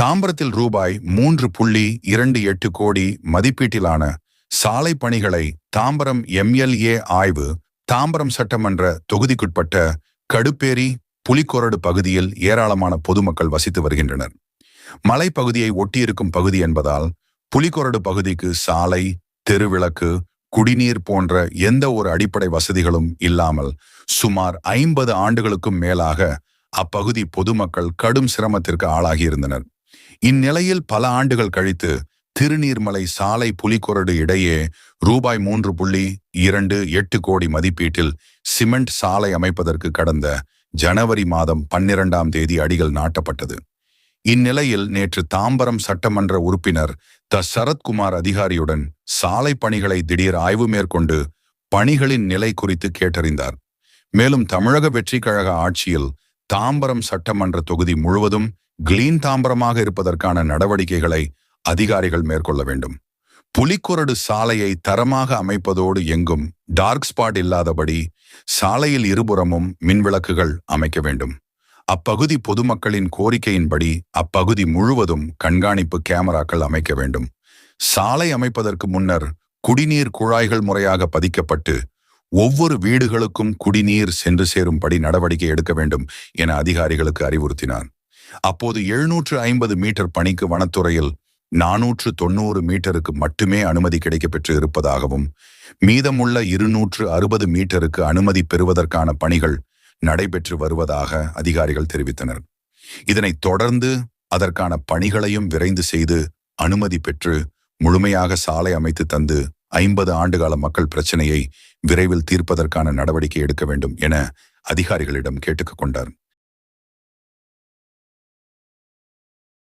தாம்பரத்தில் ரூபாய் 3.28 கோடி மதிப்பீட்டிலான சாலை பணிகளை தாம்பரம் எம்எல்ஏ ஆய்வு. தாம்பரம் சட்டமன்ற தொகுதிக்குட்பட்ட கடுப்பேரி புலிக்கொரடு பகுதியில் ஏராளமான பொதுமக்கள் வசித்து வருகின்றனர். மலைப்பகுதியை ஒட்டியிருக்கும் பகுதி என்பதால் புலிக்கொரடு பகுதிக்கு சாலை, தெருவிளக்கு, குடிநீர் போன்ற எந்த ஒரு அடிப்படை வசதிகளும் இல்லாமல் சுமார் 50 ஆண்டுகளுக்கும் மேலாக அப்பகுதி பொதுமக்கள் கடும் சிரமத்திற்கு ஆளாகியிருந்தனர். இந்நிலையில் பல ஆண்டுகள் கழித்து திருநீர்மலை சாலை புலிக்கொரடு இடையே ரூபாய் 3.28 கோடி மதிப்பீட்டில் சிமெண்ட் சாலை அமைப்பதற்கு கடந்த ஜனவரி மாதம் 12ஆம் தேதி அடிகள் நாட்டப்பட்டது. இந்நிலையில் நேற்று தாம்பரம் சட்டமன்ற உறுப்பினர் சரத்குமார் அதிகாரியுடன் சாலை பணிகளை திடீர் ஆய்வு மேற்கொண்டு பணிகளின் நிலை குறித்து கேட்டறிந்தார். மேலும் தமிழக வெற்றிக் கழக ஆட்சியில் தாம்பரம் சட்டமன்ற தொகுதி முழுவதும் கிளீன் தாம்பரமாக இருப்பதற்கான நடவடிக்கைகளை அதிகாரிகள் மேற்கொள்ள வேண்டும். புலிக்கொரடு சாலையை தரமாக அமைப்பதோடு எங்கும் டார்க் ஸ்பாட் இல்லாதபடி சாலையில் இருபுறமும் மின்விளக்குகள் அமைக்க வேண்டும். அப்பகுதி பொதுமக்களின் கோரிக்கையின்படி அப்பகுதி முழுவதும் கண்காணிப்பு கேமராக்கள் அமைக்க வேண்டும். சாலை அமைப்பதற்கு முன்னர் குடிநீர் குழாய்கள் முறையாக பதிக்கப்பட்டு ஒவ்வொரு வீடுகளுக்கும் குடிநீர் சென்று சேரும்படி நடவடிக்கை எடுக்க வேண்டும் என அதிகாரிகளுக்கு அறிவுறுத்தினார். அப்போது 750 மீட்டர் பணிக்கு வனத்துறையில் 490 மீட்டருக்கு மட்டுமே அனுமதி கிடைக்கப்பெற்று இருப்பதாகவும் மீதமுள்ள 260 மீட்டருக்கு அனுமதி பெறுவதற்கான பணிகள் நடைபெற்று வருவதாக அதிகாரிகள் தெரிவித்தனர். இதனைத் தொடர்ந்து அதற்கான பணிகளையும் விரைந்து செய்து அனுமதி பெற்று முழுமையாக சாலை அமைத்து தந்து 50 ஆண்டுகால மக்கள் பிரச்சனையை விரைவில் தீர்ப்பதற்கான நடவடிக்கை எடுக்க வேண்டும் என அதிகாரிகளிடம் கேட்டுக்கொண்டார்.